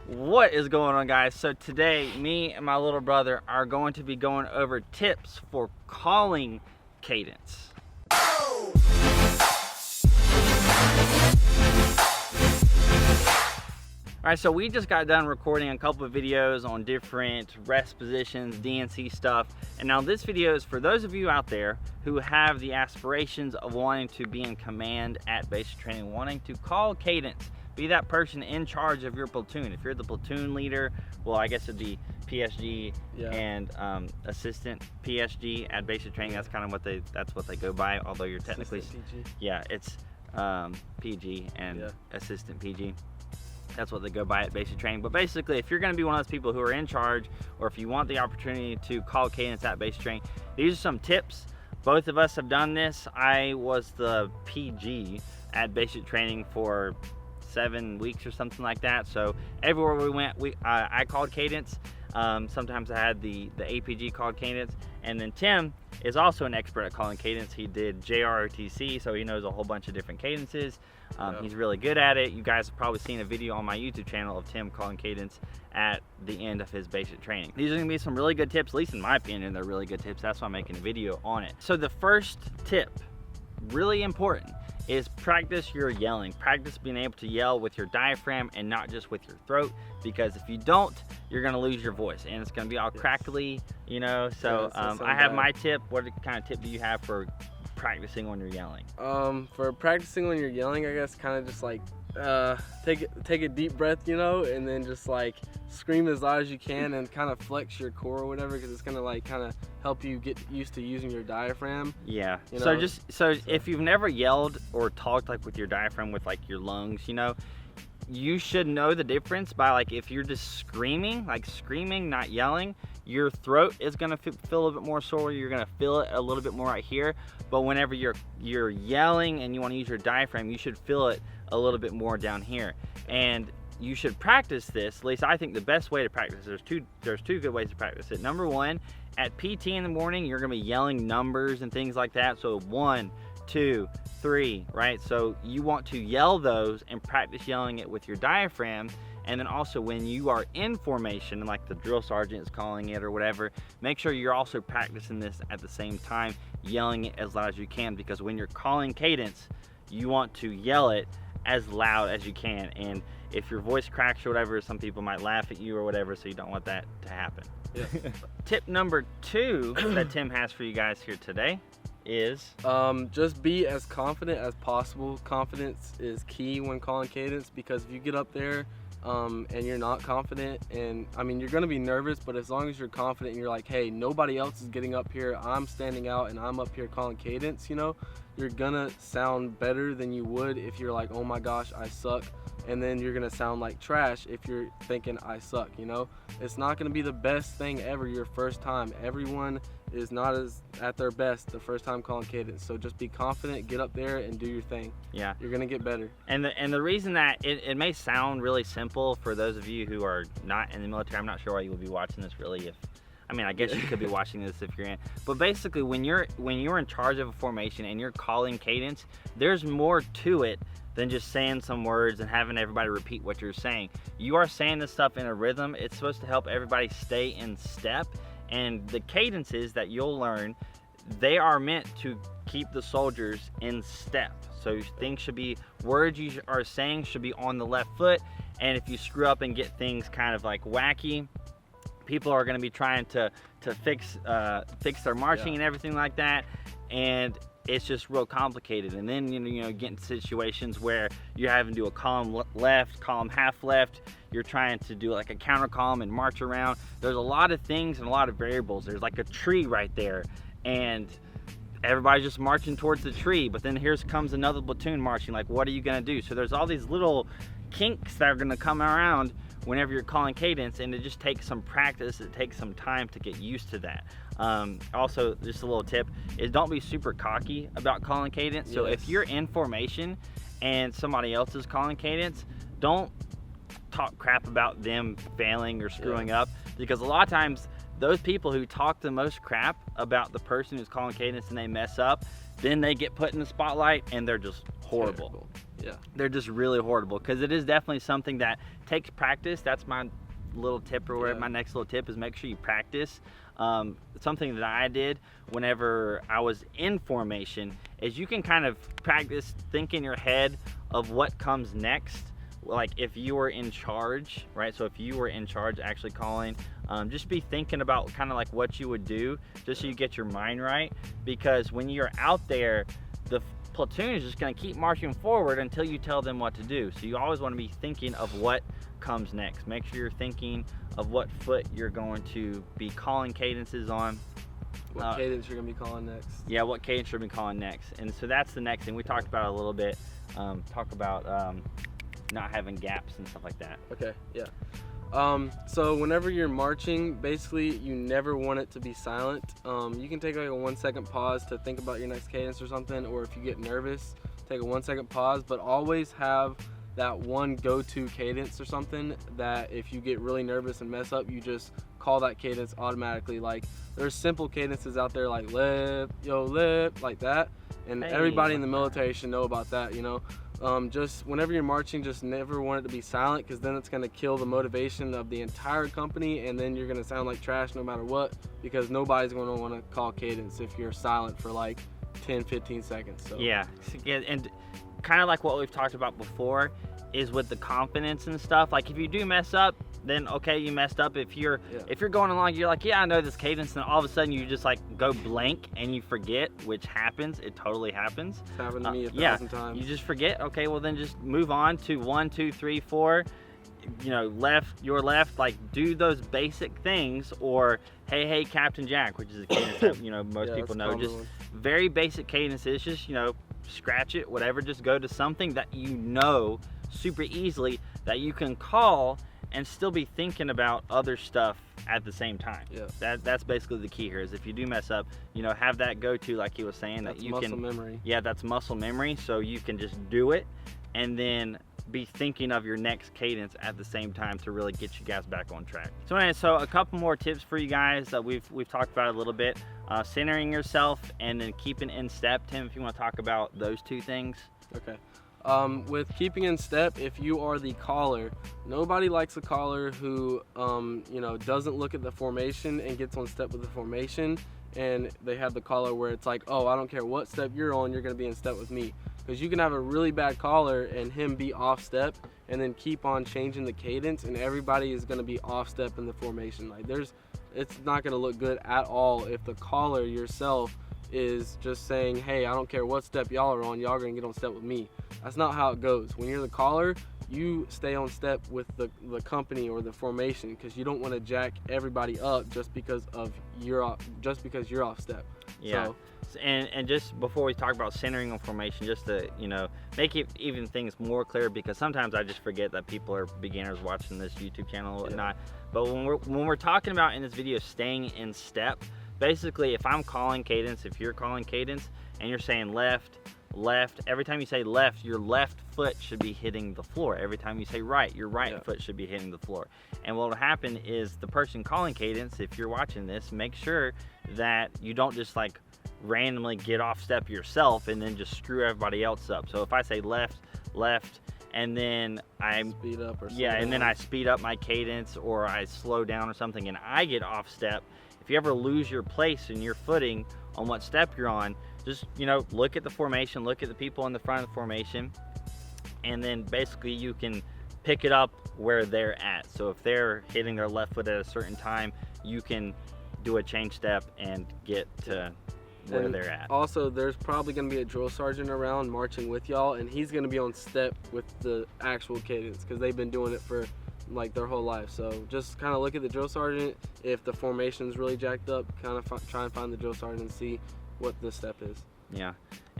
What is going on, guys? So today me and my little brother are going to be going over tips for calling cadence. Alright, so we just got done recording a couple of videos on different rest positions, DNC stuff, and now this video is for those of you out there who have the aspirations of wanting to be in command at basic training, wanting to call cadence, be that person in charge of your platoon. If you're the platoon leader, well, I guess it'd be PSG and assistant PSG at basic training. That's kind of what they go by, although you're technically PG. Yeah, it's PG and assistant PG. That's what they go by at basic training. But basically, if you're going to be one of those people who are in charge, or if you want the opportunity to call cadence at basic training, these are some tips. Both of us have done this. I was the PG at basic training for 7 weeks or something like that. So everywhere we went, I called cadence. Sometimes I had the APG called cadence, and then Tim is also an expert at calling cadence. He did JROTC, so he knows a whole bunch of different cadences. He's really good at it. You guys have probably seen a video on my YouTube channel of Tim calling cadence at the end of his basic training. These are gonna be some really good tips, at least in my opinion, they're really good tips. That's why I'm making a video on it. So the first tip, really important, is practice your yelling. Practice being able to yell with your diaphragm and not just with your throat, because if you don't, you're gonna lose your voice and it's gonna be all crackly, you know. So I have my tip. What kind of tip do you have for practicing when you're yelling? For practicing when you're yelling, I guess kind of just like take a deep breath, you know, and then just like scream as loud as you can and kind of flex your core or whatever, because it's gonna like kind of help you get used to using your diaphragm. Yeah. You know? So if you've never yelled or talked like with your diaphragm with like your lungs, you know, you should know the difference by like if you're just screaming, like screaming, not yelling, your throat is gonna feel a little bit more sore. You're gonna feel it a little bit more right here. But whenever you're yelling and you want to use your diaphragm, you should feel it a little bit more down here. And you should practice this. At least I think the best way to practice. There's two good ways to practice it. Number one, at PT in the morning, you're gonna be yelling numbers and things like that. So 1, 2, 3, right? So you want to yell those and practice yelling it with your diaphragm. And then also when you are in formation, like the drill sergeant is calling it or whatever, make sure you're also practicing this at the same time, yelling it as loud as you can, because when you're calling cadence, you want to yell it as loud as you can. And if your voice cracks or whatever, some people might laugh at you or whatever, so you don't want that to happen. Yeah. Tip number 2 that Tim has for you guys here today is just be as confident as possible. Confidence is key when calling cadence, because if you get up there and you're not confident, and I mean, you're gonna be nervous, but as long as you're confident and you're like, hey, nobody else is getting up here, I'm standing out and I'm up here calling cadence, you know, you're gonna sound better than you would if you're like, oh my gosh, I suck. And then you're gonna sound like trash if you're thinking I suck, you know. It's not gonna be the best thing ever your first time. Everyone is not as at their best the first time calling cadence. So just be confident, get up there and do your thing. Yeah. You're gonna get better. And the reason that it may sound really simple for those of you who are not in the military, I'm not sure why you would be watching this really. I mean, I guess you could be watching this if you're in. But basically, when you're in charge of a formation and you're calling cadence, there's more to it than just saying some words and having everybody repeat what you're saying. You are saying this stuff in a rhythm. It's supposed to help everybody stay in step. And the cadences that you'll learn, they are meant to keep the soldiers in step. So things should be, words you are saying should be on the left foot. And if you screw up and get things kind of like wacky, people are going to be trying to fix their marching and everything like that, and it's just real complicated. And then you know get into situations where you're having to do a column left, column half left. You're trying to do like a counter column and march around. There's a lot of things and a lot of variables. There's like a tree right there, and everybody's just marching towards the tree. But then here comes another platoon marching. Like, what are you going to do? So there's all these little kinks that are going to come around whenever you're calling cadence, and it just takes some practice. It takes some time to get used to that. Also, just a little tip is don't be super cocky about calling cadence. So if you're in formation and somebody else is calling cadence, don't talk crap about them failing or screwing up, because a lot of times those people who talk the most crap about the person who's calling cadence and they mess up, then they get put in the spotlight and they're just horrible. Yeah. They're just really horrible, because it is definitely something that takes practice. That's my little tip, or whatever. My next little tip is make sure you practice. Something that I did whenever I was in formation is you can kind of practice, think in your head of what comes next. Like if you were in charge, right? So if you were in charge actually calling, just be thinking about kind of like what you would do, just so you get your mind right. Because when you're out there, the platoon is just going to keep marching forward until you tell them what to do. So you always want to be thinking of what comes next. Make sure you're thinking of what foot you're going to be calling cadences on. What cadence you're going to be calling next. Yeah, what cadence you're going to be calling next. And so that's the next thing. We talked about it a little bit. Talk about not having gaps and stuff like that. Okay, yeah. So whenever you're marching, basically you never want it to be silent. You can take like a 1 second pause to think about your next cadence or something, or if you get nervous, take a 1 second pause, but always have that one go-to cadence or something that if you get really nervous and mess up, you just call that cadence automatically. Like there's simple cadences out there like left, yo, left, like that. And hey, everybody in the military should know about that, you know. Just whenever you're marching, just never want it to be silent, because then it's going to kill the motivation of the entire company, and then you're going to sound like trash no matter what, because nobody's going to want to call cadence if you're silent for like 10-15 seconds. So yeah, and kind of like what we've talked about before is with the confidence and stuff. Like if you do mess up, then okay, you messed up. If you're going along, you're like, yeah, I know this cadence, and all of a sudden you just like go blank and you forget, which happens. It totally happens. It's happened to me 1,000 times. You just forget. Okay, well then just move on to 1, 2, 3, 4. You know, left, your left. Like do those basic things, or hey, Captain Jack, which is a cadence that most people know. Just very basic cadences. Just scratch it, whatever. Just go to something that super easily that you can call and still be thinking about other stuff at the same time. Yeah. That's basically the key here, is if you do mess up, have that go-to, like he was saying, that's that you muscle can memory. Yeah, that's muscle memory, so you can just do it and then be thinking of your next cadence at the same time to really get you guys back on track. So anyway, so a couple more tips for you guys that we've talked about a little bit. Centering yourself and then keeping in step. Tim, if you want to talk about those two things. Okay. With keeping in step, if you are the caller, nobody likes a caller who doesn't look at the formation and gets on step with the formation, and they have the caller where it's like, oh, I don't care what step you're on, you're going to be in step with me. Because you can have a really bad caller and him be off step and then keep on changing the cadence, and everybody is going to be off step in the formation. Like it's not going to look good at all if the caller yourself is just saying, hey, I don't care what step y'all are on, y'all are going to get on step with me. That's not how it goes. When you're the caller, you stay on step with the company or the formation, because you don't want to jack everybody up just because you're off step. Yeah. So, and just before we talk about centering on formation, just to make it even things more clear, because sometimes I just forget that people are beginners watching this YouTube channel and whatnot. But when we're talking about in this video staying in step, basically if I'm calling cadence, if you're calling cadence and you're saying left, every time you say left, your left foot should be hitting the floor. Every time you say right, your right foot should be hitting the floor. And what will happen is the person calling cadence, if you're watching this, make sure that you don't just like randomly get off step yourself and then just screw everybody else up. So if I say left, and then I speed up or and then I speed up my cadence, or I slow down or something, and I get off step, if you ever lose your place and your footing on what step you're on, just look at the formation, look at the people in the front of the formation, and then basically you can pick it up where they're at. So if they're hitting their left foot at a certain time, you can do a change step and get to where they're at. Also, there's probably going to be a drill sergeant around marching with y'all, and he's going to be on step with the actual cadence, because they've been doing it for like their whole life. So just kind of look at the drill sergeant. If the formation's really jacked up, kind of try and find the drill sergeant and see what the step is. Yeah.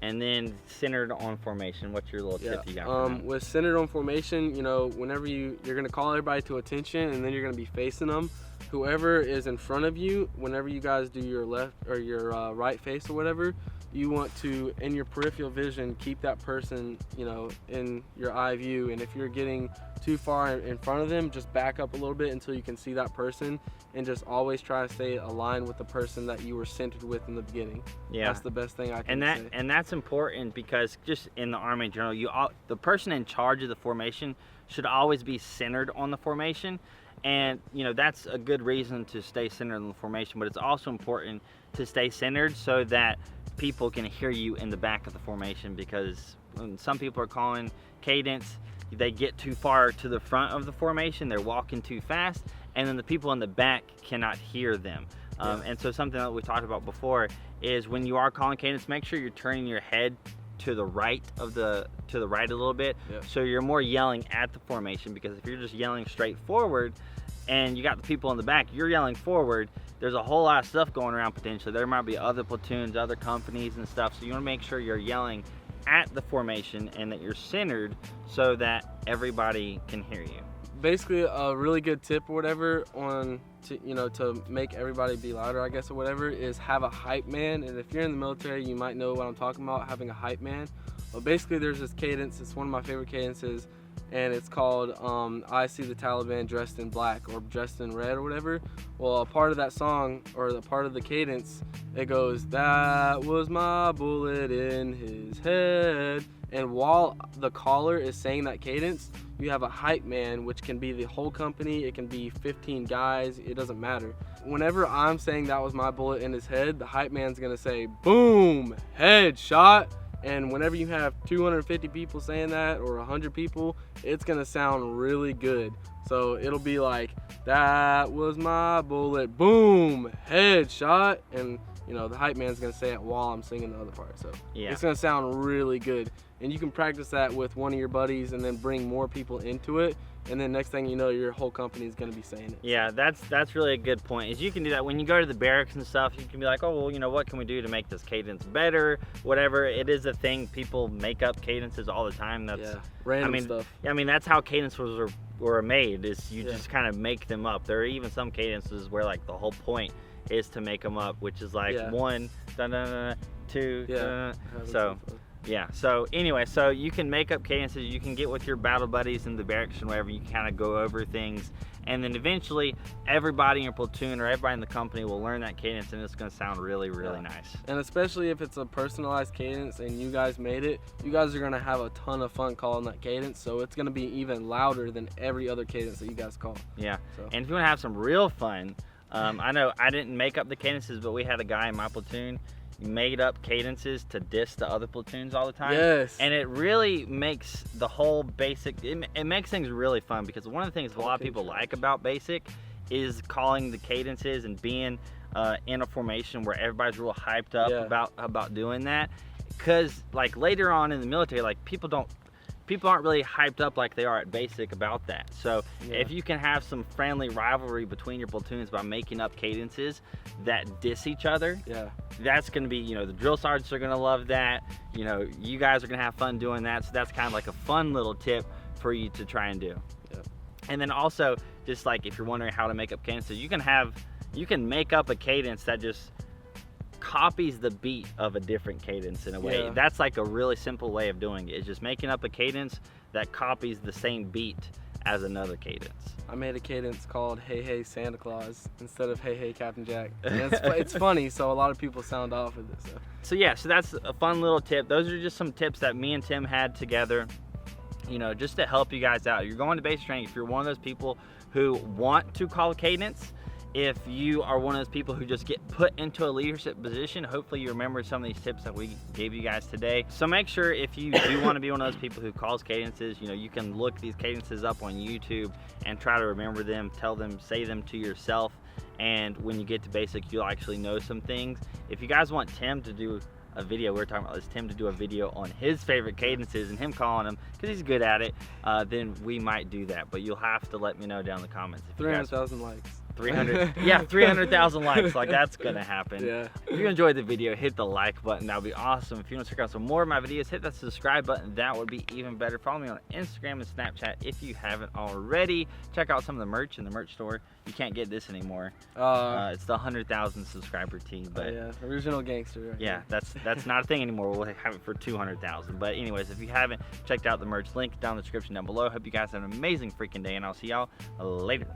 And then centered on formation, what's your little tip you got? With centered on formation, whenever you're going to call everybody to attention, and then you're going to be facing them. Whoever is in front of you, whenever you guys do your left or your right face or whatever, you want to, in your peripheral vision, keep that person, you know, in your eye view. And if you're getting too far in front of them, just back up a little bit until you can see that person, and just always try to stay aligned with the person that you were centered with in the beginning. Yeah, that's the best thing I can say. And that's important, because just in the Army in general, the person in charge of the formation should always be centered on the formation. And you know, that's a good reason to stay centered on the formation, but it's also important to stay centered so that people can hear you in the back of the formation, because when some people are calling cadence, they get too far to the front of the formation, they're walking too fast, and then the people in the back cannot hear them. And so something that we talked about before is when you are calling cadence, make sure you're turning your head to the right a little bit, so you're more yelling at the formation, because if you're just yelling straight forward and you got the people in the back, you're yelling forward, there's a whole lot of stuff going around potentially. There might be other platoons, other companies and stuff, so you want to make sure you're yelling at the formation and that you're centered so that everybody can hear you. Basically, a really good tip or whatever to make everybody be louder, I guess, or whatever, is have a hype man. And if you're in the military, you might know what I'm talking about, having a hype man. But basically, there's this cadence. It's one of my favorite cadences, and it's called I See the Taliban Dressed in Black or Dressed in Red or whatever. Well, a part of that song, or the part of the cadence, it goes, "That was my bullet in his head." And while the caller is saying that cadence, you have a hype man, which can be the whole company, it can be 15 guys, it doesn't matter. Whenever I'm saying "that was my bullet in his head," the hype man's gonna say, "Boom, headshot." And whenever you have 250 people saying that, or 100 people, it's gonna sound really good. So it'll be like, "That was my bullet, boom, headshot." And you know, the hype man's gonna say it while I'm singing the other part. So it's gonna sound really good. And you can practice that with one of your buddies and then bring more people into it. And then next thing you know, your whole company is gonna be saying it. Yeah, that's really a good point, is you can do that when you go to the barracks and stuff. You can be like, "Oh, well, you know, what can we do to make this cadence better?" Whatever, it is a thing. People make up cadences all the time. That's random stuff. Yeah, I mean, that's how cadences were made, is you just kind of make them up. There are even some cadences where like the whole point is to make them up, which is like 1, da, da, da, 2, da, da. So yeah, so anyway, so you can make up cadences, you can get with your battle buddies in the barracks and whatever, you kind of go over things, and then eventually everybody in your platoon or everybody in the company will learn that cadence, and it's going to sound really, really nice. And especially if it's a personalized cadence and you guys made it, you guys are going to have a ton of fun calling that cadence, so it's going to be even louder than every other cadence that you guys call. Yeah, and if you want to have some real fun, I know I didn't make up the cadences, but we had a guy in my platoon made up cadences to diss the other platoons all the time. Yes. And it really makes the whole basic, it makes things really fun, because one of the things a lot of people like about basic is calling the cadences and being in a formation where everybody's real hyped up about doing that. Because like later on in the military, like people aren't really hyped up like they are at basic about that. So if you can have some friendly rivalry between your platoons by making up cadences that diss each other, that's gonna be, you know, the drill sergeants are gonna love that. You know, you guys are gonna have fun doing that. So that's kind of like a fun little tip for you to try and do. And then also, just like if you're wondering how to make up cadences, you can make up a cadence that just copies the beat of a different cadence in a way. That's like a really simple way of doing it. It's just making up a cadence that copies the same beat as another cadence. I made a cadence called "Hey Hey Santa Claus" instead of "Hey Hey Captain Jack." And it's funny, so a lot of people sound off with it. So yeah, so that's a fun little tip. Those are just some tips that me and Tim had together, you know, just to help you guys out. You're going to basic training, if you're one of those people who want to call cadence, if you are one of those people who just get put into a leadership position, hopefully you remember some of these tips that we gave you guys today. So make sure, if you do want to be one of those people who calls cadences, you know, you can look these cadences up on YouTube and try to remember them, say them to yourself, and when you get to basic, you'll actually know some things. If you guys want Tim to do a video, we were talking about this, Tim to do a video on his favorite cadences and him calling them, because he's good at it, then we might do that. But you'll have to let me know down in the comments. 300,000 likes. 300, yeah, 300,000 likes. Like, that's gonna happen. Yeah. If you enjoyed the video, hit the like button. That would be awesome. If you want to check out some more of my videos, hit that subscribe button. That would be even better. Follow me on Instagram and Snapchat if you haven't already. Check out some of the merch in the merch store. You can't get this anymore. It's the 100,000 subscriber tee, but yeah, original gangster. Right yeah, that's not a thing anymore. We'll have it for 200,000. But anyways, if you haven't checked out the merch, link down in the description down below. Hope you guys have an amazing freaking day, and I'll see y'all later.